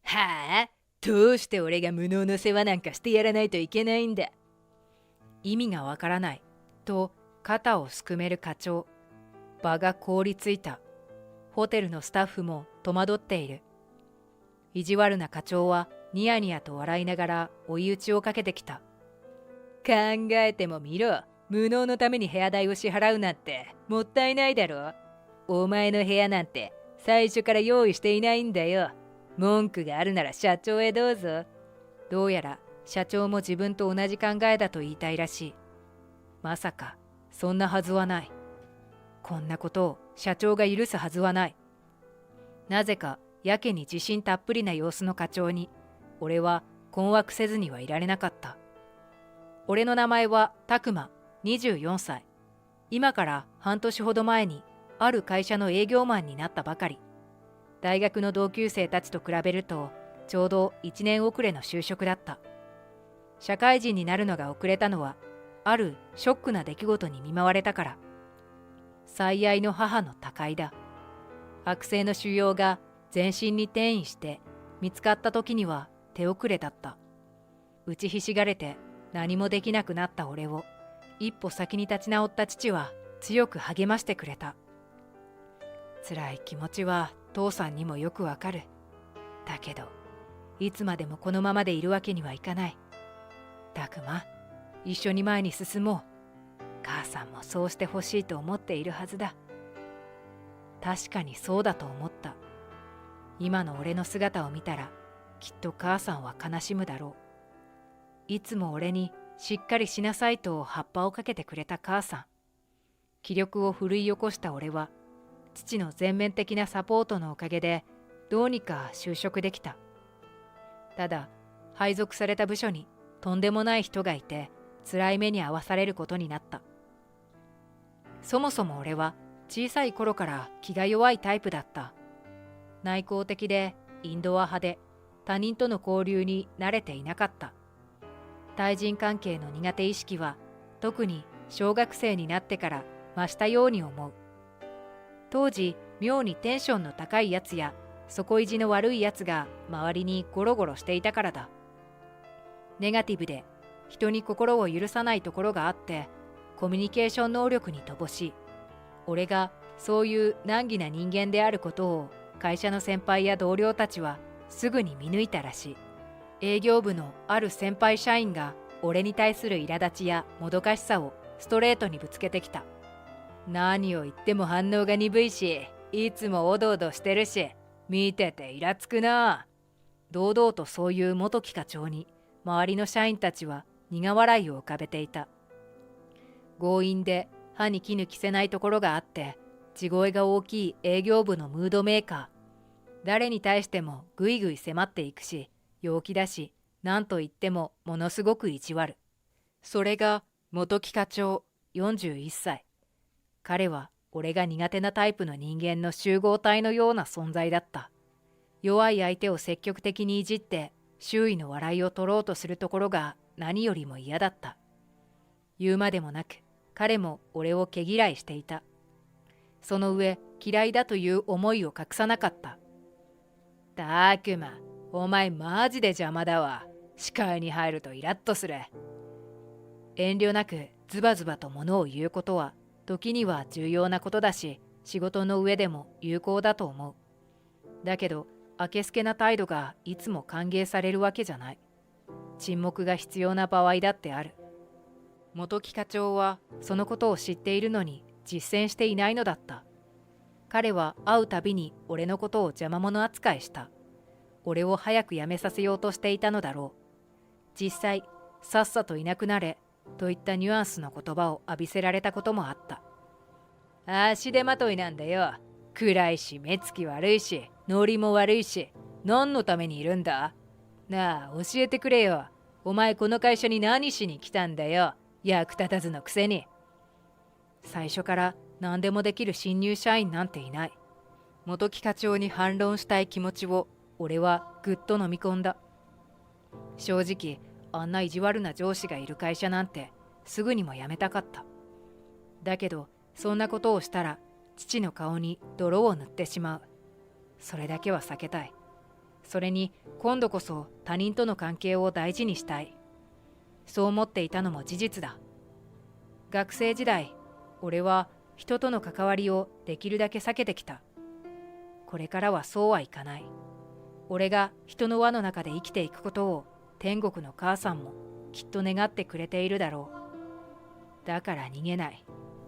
はあ、どうして俺が無能の世話なんかしてやらないといけないんだ。意味がわからないと肩をすくめる課長。場が凍りついた。ホテルのスタッフも戸惑っている。意地悪な課長はニヤニヤと笑いながら追い打ちをかけてきた。考えてもみろ。無能のために部屋代を支払うなんてもったいないだろ。お前の部屋なんて最初から用意していないんだよ。文句があるなら社長へどうぞ。どうやら社長も自分と同じ考えだと言いたいらしい。まさかそんなはずはない。こんなことを社長が許すはずはない。なぜかやけに自信たっぷりな様子の課長に俺は困惑せずにはいられなかった。俺の名前はタクマ、24歳。今から半年ほど前にある会社の営業マンになったばかり。大学の同級生たちと比べるとちょうど1年遅れの就職だった。社会人になるのが遅れたのはあるショックな出来事に見舞われたから。最愛の母の他界だ。悪性の腫瘍が全身に転移して見つかった時には手遅れだった。打ちひしがれて何もできなくなった俺を一歩先に立ち直った父は強く励ましてくれた。辛い気持ちは父さんにもよくわかる。だけどいつまでもこのままでいるわけにはいかない。たくま、一緒に前に進もう。母さんもそうしてほしいと思っているはずだ。確かにそうだと思った。今の俺の姿を見たらきっと母さんは悲しむだろう。いつも俺にしっかりしなさいと葉っぱをかけてくれた母さん。気力を奮い起こした俺は父の全面的なサポートのおかげでどうにか就職できた。ただ配属された部署にとんでもない人がいて辛い目に遭わされることになった。そもそも俺は小さい頃から気が弱いタイプだった。内向的でインドア派で他人との交流に慣れていなかった。対人関係の苦手意識は特に小学生になってから増したように思う。当時妙にテンションの高いやつや底意地の悪いやつが周りにゴロゴロしていたからだ。ネガティブで人に心を許さないところがあってコミュニケーション能力に乏しい。俺がそういう難儀な人間であることを会社の先輩や同僚たちはすぐに見抜いたらしい。営業部のある先輩社員が俺に対する苛立ちやもどかしさをストレートにぶつけてきた。何を言っても反応が鈍いし、いつもおどおどしてるし、見ててイラつくな。堂々とそういう元木課長に周りの社員たちは苦笑いを浮かべていた。強引で歯に衣着せないところがあって地声が大きい営業部のムードメーカー。誰に対してもぐいぐい迫っていくし陽気だし、何と言ってもものすごく意地悪。それが元木課長41歳。彼は俺が苦手なタイプの人間の集合体のような存在だった。弱い相手を積極的にいじって周囲の笑いを取ろうとするところが何よりも嫌だった。言うまでもなく彼も俺を毛嫌いしていた。その上嫌いだという思いを隠さなかった。たくま、お前マジで邪魔だわ。視界に入るとイラッとする。遠慮なくズバズバと物を言うことは時には重要なことだし、仕事の上でも有効だと思う。だけどあけすけな態度がいつも歓迎されるわけじゃない。沈黙が必要な場合だってある。元木課長はそのことを知っているのに実践していないのだった。彼は会うたびに俺のことを邪魔者扱いした。俺を早く辞めさせようとしていたのだろう。実際さっさといなくなれといったニュアンスの言葉を浴びせられたこともあった。足手まといなんだよ。暗いし目つき悪いしノリも悪いし、何のためにいるんだ。なあ教えてくれよ。お前この会社に何しに来たんだよ。役立たずのくせに。最初から何でもできる新入社員なんていない。元木課長に反論したい気持ちを俺はぐっと飲み込んだ。正直あんな意地悪な上司がいる会社なんてすぐにも辞めたかった。だけどそんなことをしたら父の顔に泥を塗ってしまう。それだけは避けたい。それに今度こそ他人との関係を大事にしたい。そう思っていたのも事実だ。学生時代、俺は人との関わりをできるだけ避けてきた。これからはそうはいかない。俺が人の輪の中で生きていくことを天国の母さんもきっと願ってくれているだろう。だから逃げない。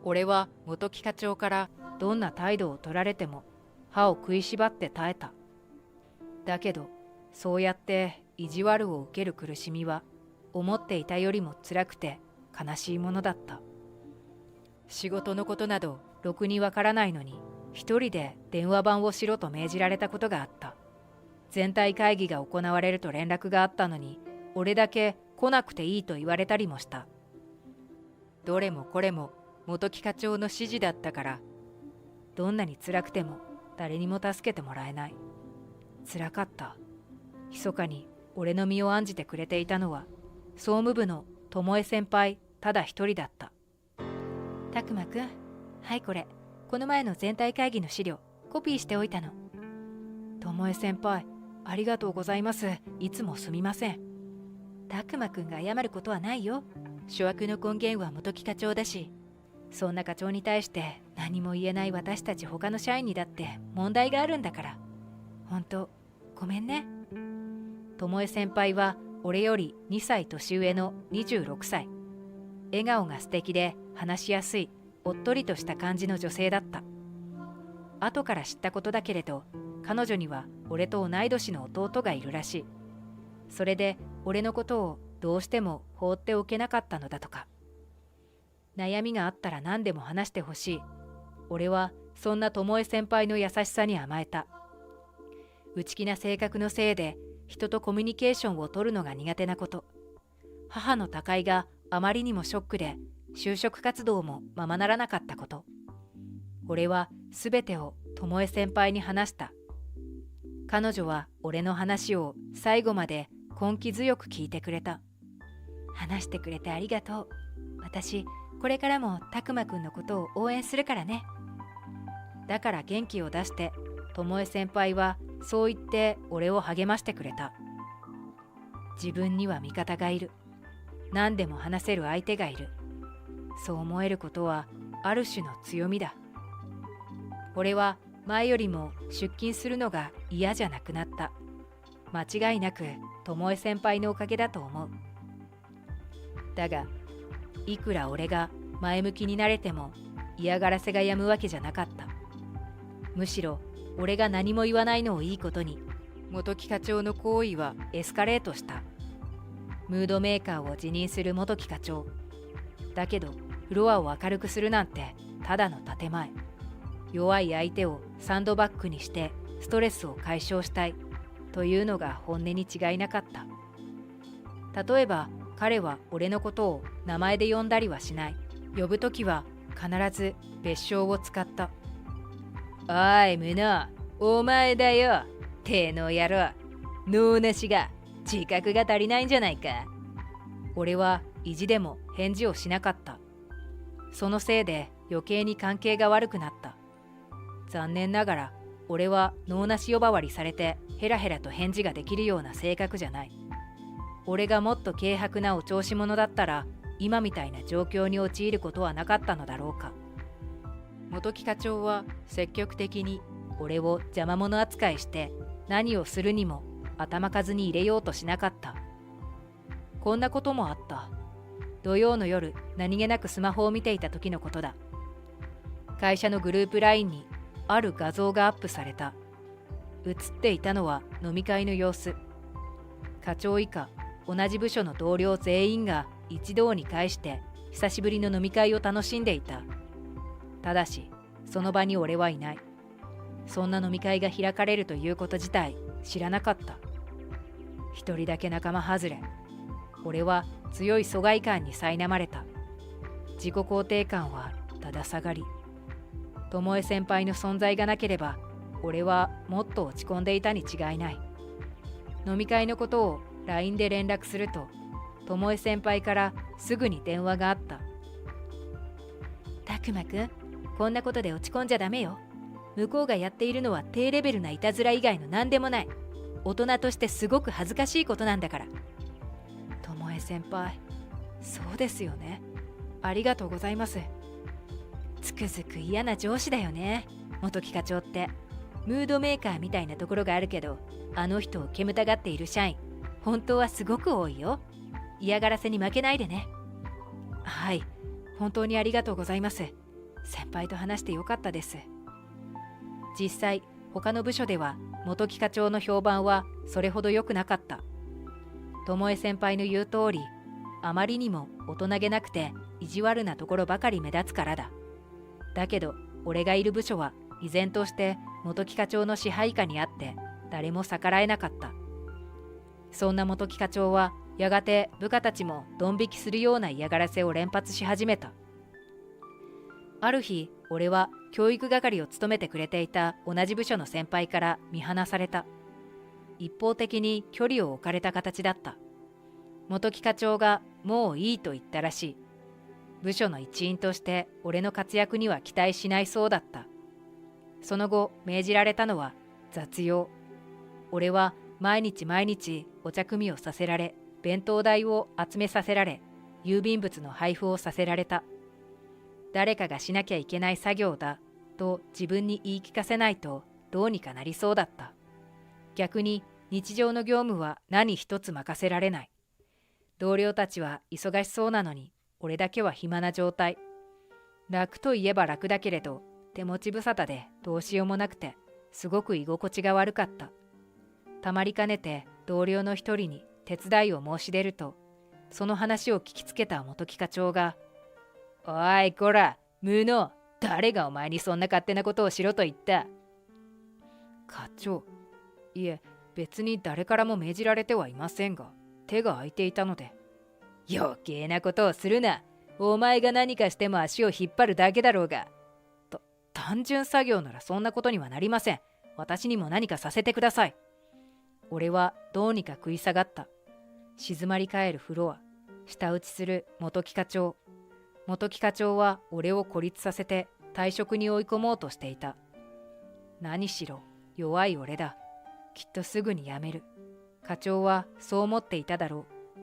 俺は元木課長からどんな態度を取られても歯を食いしばって耐えた。だけど、そうやって意地悪を受ける苦しみは思っていたよりも辛くて悲しいものだった。仕事のことなどろくにわからないのに、一人で電話番をしろと命じられたことがあった。全体会議が行われると連絡があったのに、俺だけ来なくていいと言われたりもした。どれもこれも元木課長の指示だったから、どんなに辛くても誰にも助けてもらえない。辛かった。密かに俺の身を案じてくれていたのは、総務部の巴先輩ただ一人だった。たくまくん、はいこれ、この前の全体会議の資料、コピーしておいたの。巴先輩、ありがとうございます。いつもすみません。たくまくんが謝ることはないよ。諸悪の根源は元木課長だし、そんな課長に対して何も言えない私たち他の社員にだって問題があるんだから。ほんと、ごめんね。巴先輩は俺より2歳年上の26歳。笑顔が素敵で話しやすい、おっとりとした感じの女性だった。後から知ったことだけれど、彼女には俺と同い年の弟がいるらしい。それで俺のことをどうしても放っておけなかったのだとか。悩みがあったら何でも話してほしい。俺はそんな巴先輩の優しさに甘えた。内気な性格のせいで人とコミュニケーションを取るのが苦手なこと。母の他界があまりにもショックで就職活動もままならなかったこと。俺はすべてを巴先輩に話した。彼女は俺の話を最後まで根気強く聞いてくれた。話してくれてありがとう。私、これからもたくまくんのことを応援するからね。だから元気を出して、巴先輩はそう言って俺を励ましてくれた。自分には味方がいる。何でも話せる相手がいる。そう思えることはある種の強みだ。俺は前よりも出勤するのが嫌じゃなくなった。間違いなく巴先輩のおかげだと思う。だが、いくら俺が前向きになれても嫌がらせがやむわけじゃなかった。むしろ俺が何も言わないのをいいことに、元木課長の行為はエスカレートした。ムードメーカーを辞任する元木課長。だけどフロアを明るくするなんてただの建前。弱い相手をサンドバッグにしてストレスを解消したいというのが本音に違いなかった。例えば彼は俺のことを名前で呼んだりはしない。呼ぶときは必ず別称を使った。おい無能、お前だよ、低能野郎。脳なしが自覚が足りないんじゃないか。俺は意地でも返事をしなかった。そのせいで余計に関係が悪くなった。残念ながら俺は脳なし呼ばわりされてヘラヘラと返事ができるような性格じゃない。俺がもっと軽薄なお調子者だったら今みたいな状況に陥ることはなかったのだろうか。元木課長は積極的に俺を邪魔者扱いして何をするにも頭数に入れようとしなかった。こんなこともあった。土曜の夜、何気なくスマホを見ていた時のことだ。会社のグループ LINE にある画像がアップされた。写っていたのは飲み会の様子。課長以下同じ部署の同僚全員が一堂に会して久しぶりの飲み会を楽しんでいた。ただしその場に俺はいない。そんな飲み会が開かれるということ自体知らなかった。一人だけ仲間外れ。俺は強い疎外感に苛まれた。自己肯定感はだだ下がり。巴先輩の存在がなければ俺はもっと落ち込んでいたに違いない。飲み会のことを LINE で連絡すると、巴先輩からすぐに電話があった。たくまくん、こんなことで落ち込んじゃダメよ。向こうがやっているのは低レベルないたずら以外の何でもない。大人としてすごく恥ずかしいことなんだから。巴先輩、そうですよね。ありがとうございます。つくづく嫌な上司だよね、元木課長って。ムードメーカーみたいなところがあるけど、あの人を煙たがっている社員、本当はすごく多いよ。嫌がらせに負けないでね。はい、本当にありがとうございます。先輩と話してよかったです。実際、他の部署では元木課長の評判はそれほど良くなかった。巴先輩の言う通り、あまりにも大人げなくて意地悪なところばかり目立つからだ。だけど、俺がいる部署は依然として元木課長の支配下にあって誰も逆らえなかった。そんな元木課長はやがて部下たちもドン引きするような嫌がらせを連発し始めた。ある日、俺は教育係を務めてくれていた同じ部署の先輩から見放された。一方的に距離を置かれた形だった。元木課長がもういいと言ったらしい。部署の一員として俺の活躍には期待しないそうだった。その後命じられたのは雑用。俺は毎日毎日お茶組みをさせられ、弁当代を集めさせられ、郵便物の配布をさせられた。誰かがしなきゃいけない作業だと自分に言い聞かせないとどうにかなりそうだった。逆に日常の業務は何一つ任せられない。同僚たちは忙しそうなのに、俺だけは暇な状態。楽といえば楽だけれど、手持ち無沙汰でどうしようもなくて、すごく居心地が悪かった。たまりかねて同僚の一人に手伝いを申し出ると、その話を聞きつけた元木課長が、おいこら、無能、誰がお前にそんな勝手なことをしろと言った。課長、いえ、別に誰からも命じられてはいませんが、手が空いていたので。余計なことをするな。お前が何かしても足を引っ張るだけだろうが。単純作業ならそんなことにはなりません。私にも何かさせてください。俺はどうにか食い下がった。静まり返るフロア、舌打ちする元木課長。元木課長は俺を孤立させて退職に追い込もうとしていた。何しろ弱い俺だ。きっとすぐに辞める。課長はそう思っていただろう。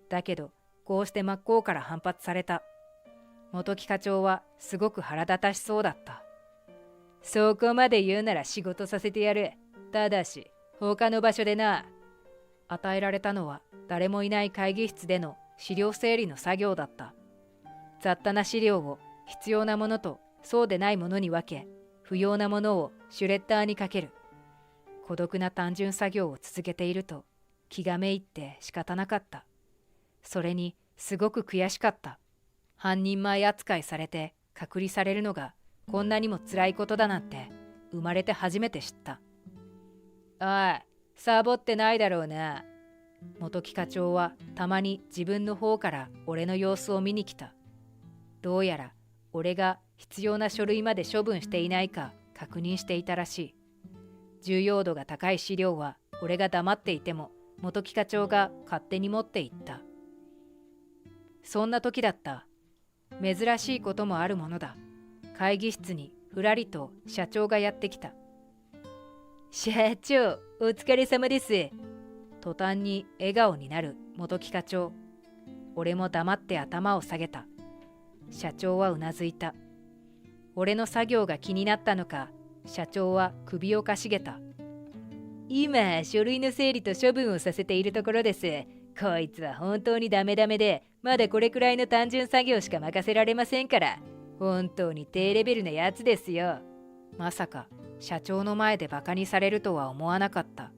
だけど、こうして真っ向から反発された。元木課長はすごく腹立たしそうだった。そこまで言うなら仕事させてやる。ただし、他の場所でな。与えられたのは誰もいない会議室での資料整理の作業だった。雑多な資料を必要なものとそうでないものに分け、不要なものをシュレッダーにかける。孤独な単純作業を続けていると気がめいって仕方なかった。それにすごく悔しかった。半人前扱いされて隔離されるのがこんなにも辛いことだなんて生まれて初めて知った。おい、サボってないだろうな。元木課長はたまに自分の方から俺の様子を見に来た。どうやら俺が必要な書類まで処分していないか確認していたらしい。重要度が高い資料は俺が黙っていても元木課長が勝手に持っていった。そんな時だった。珍しいこともあるものだ。会議室にふらりと社長がやってきた。社長、お疲れ様です。途端に笑顔になる元木課長。俺も黙って頭を下げた。社長はうなずいた。俺の作業が気になったのか、社長は首をかしげた。今、書類の整理と処分をさせているところです。こいつは本当にダメで、まだこれくらいの単純作業しか任せられませんから。本当に低レベルなやつですよ。まさか、社長の前でバカにされるとは思わなかった。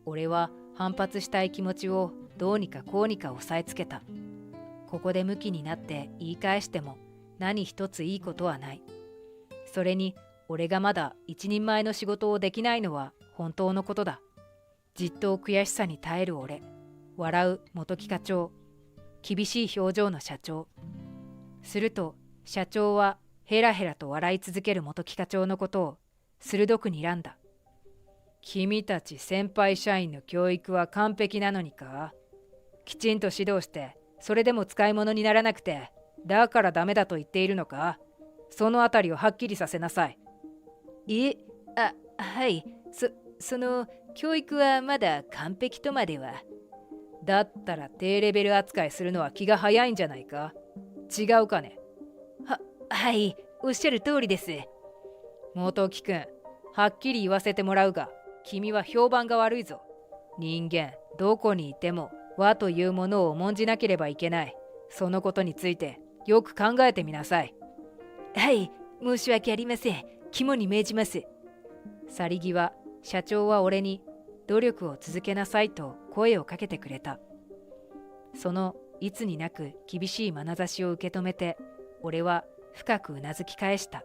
俺は反発したい気持ちをどうにかこうにか抑えつけた。ここでムキになって言い返しても何一ついいことはない。それに俺がまだ一人前の仕事をできないのは本当のことだ。じっと悔しさに耐える俺、笑う元木課長、厳しい表情の社長。すると社長はヘラヘラと笑い続ける元木課長のことを鋭く睨んだ。君たち先輩社員の教育は完璧なのにか？きちんと指導してそれでも使い物にならなくてだからダメだと言っているのか？そのあたりをはっきりさせなさい。はい、教育はまだ完璧とまでは。だったら低レベル扱いするのは気が早いんじゃないか。違うかね。はい、おっしゃる通りです。元木くん、はっきり言わせてもらうが、君は評判が悪いぞ。人間、どこにいても和というものを重んじなければいけない。そのことについてよく考えてみなさい。はい、申し訳ありません。肝に銘じます。去り際、社長は俺に努力を続けなさいと声をかけてくれた。そのいつになく厳しい眼差しを受け止めて、俺は深くうなずき返した。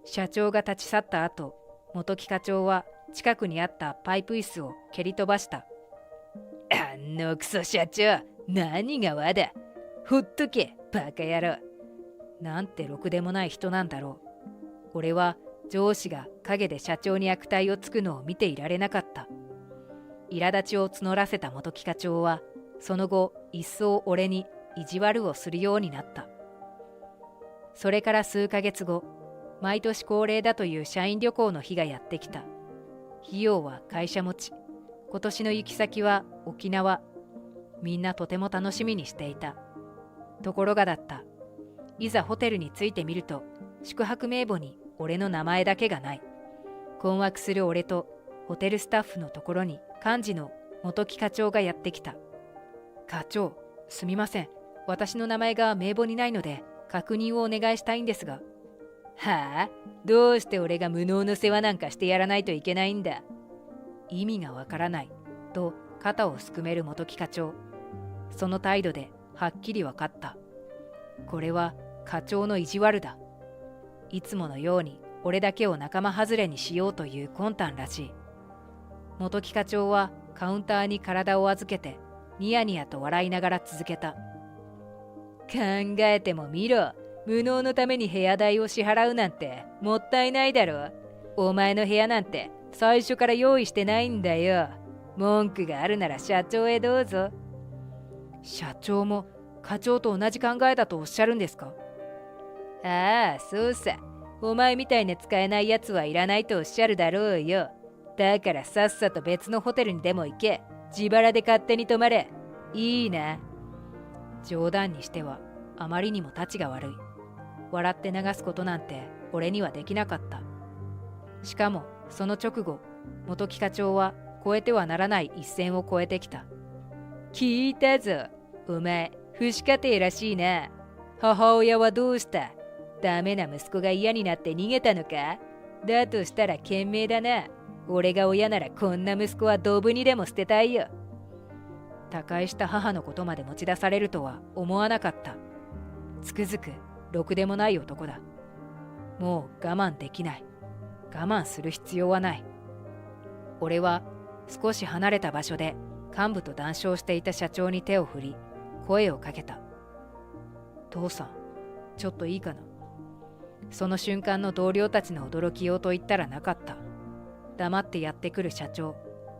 社長が立ち去った後、元木課長は近くにあったパイプ椅子を蹴り飛ばした。あのクソ社長、何が和だ。ほっとけ、バカ野郎。なんてろくでもない人なんだろう。俺は上司が陰で社長に悪態をつくのを見ていられなかった。苛立ちを募らせた元木課長は、その後一層俺に意地悪をするようになった。それから数ヶ月後、毎年恒例だという社員旅行の日がやってきた。費用は会社持ち。今年の行き先は沖縄。みんなとても楽しみにしていた。ところがだった。いざホテルに着いてみると、宿泊名簿に俺の名前だけがない。困惑する俺とホテルスタッフのところに幹事の元木課長がやってきた。課長、すみません。私の名前が名簿にないので確認をお願いしたいんですが。はあ？どうして俺が無能の世話なんかしてやらないといけないんだ。意味がわからないと肩をすくめる元木課長。その態度ではっきりわかった。これは課長の意地悪だ。いつものように俺だけを仲間外れにしようという魂胆らしい。元木課長はカウンターに体を預けてニヤニヤと笑いながら続けた。考えてもみろ。無能のために部屋代を支払うなんてもったいないだろ。お前の部屋なんて最初から用意してないんだよ。文句があるなら社長へどうぞ。社長も課長と同じ考えだとおっしゃるんですか？ああ、そうさ。お前みたいな使えないやつはいらないとおっしゃるだろうよ。だからさっさと別のホテルにでも行け。自腹で勝手に泊まれ。いいな。冗談にしてはあまりにもたちが悪い。笑って流すことなんて俺にはできなかった。しかもその直後、元木課長は越えてはならない一線を越えてきた。聞いたぞ。お前、父子家庭らしいな。母親はどうした？ダメな息子が嫌になって逃げたのか？だとしたら賢明だな。俺が親ならこんな息子はドブにでも捨てたいよ。他界した母のことまで持ち出されるとは思わなかった。つくづくろくでもない男だ。もう我慢できない。我慢する必要はない。俺は少し離れた場所で幹部と談笑していた社長に手を振り、声をかけた。父さん、ちょっといいかな。その瞬間の同僚たちの驚きようと言ったらなかった。黙ってやってくる社長、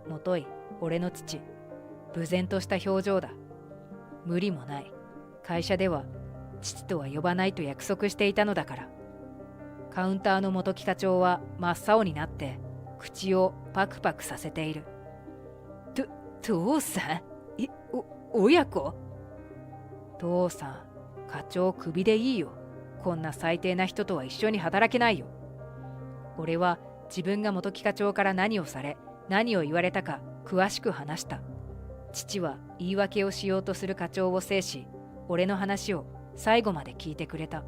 もとい俺の父、無然とした表情だ。無理もない。会社では父とは呼ばないと約束していたのだから。カウンターの元木課長は真っ青になって口をパクパクさせている。父さん？親子？父さん、課長クビでいいよ。こんな最低な人とは一緒に働けないよ。俺は自分が元木課長から何をされ何を言われたか詳しく話した。父は言い訳をしようとする課長を制し、俺の話を最後まで聞いてくれた。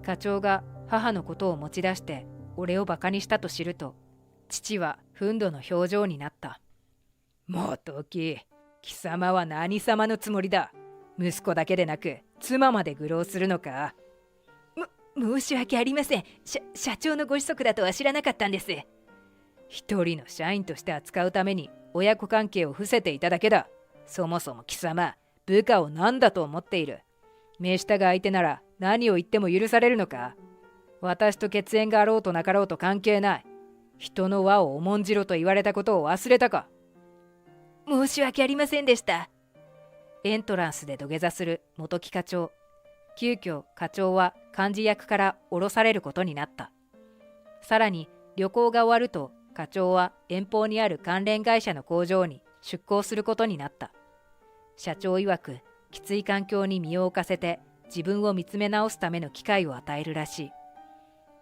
課長が母のことを持ち出して俺をバカにしたと知ると、父は憤怒の表情になった。元木、貴様は何様のつもりだ。息子だけでなく妻まで愚弄するのか。申し訳ありません。社長のご子息だとは知らなかったんです。一人の社員として扱うために親子関係を伏せていただけだ。そもそも貴様、部下を何だと思っている。目下が相手なら何を言っても許されるのか。私と血縁があろうとなかろうと関係ない。人の輪を重んじろと言われたことを忘れたか。申し訳ありませんでした。エントランスで土下座する元木課長。急遽課長は幹事役から降ろされることになった。さらに旅行が終わると課長は遠方にある関連会社の工場に出向することになった。社長曰く、きつい環境に身を置かせて自分を見つめ直すための機会を与えるらしい。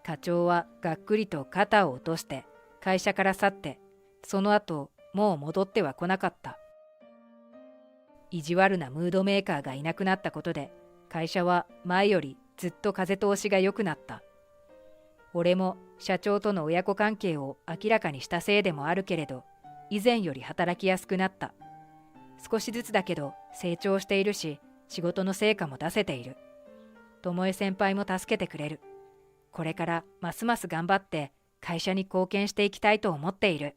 課長はがっくりと肩を落として会社から去って、その後もう戻っては来なかった。意地悪なムードメーカーがいなくなったことで、会社は前よりずっと風通しが良くなった。俺も社長との親子関係を明らかにしたせいでもあるけれど、以前より働きやすくなった。少しずつだけど成長しているし、仕事の成果も出せている。巴先輩も助けてくれる。これからますます頑張って会社に貢献していきたいと思っている。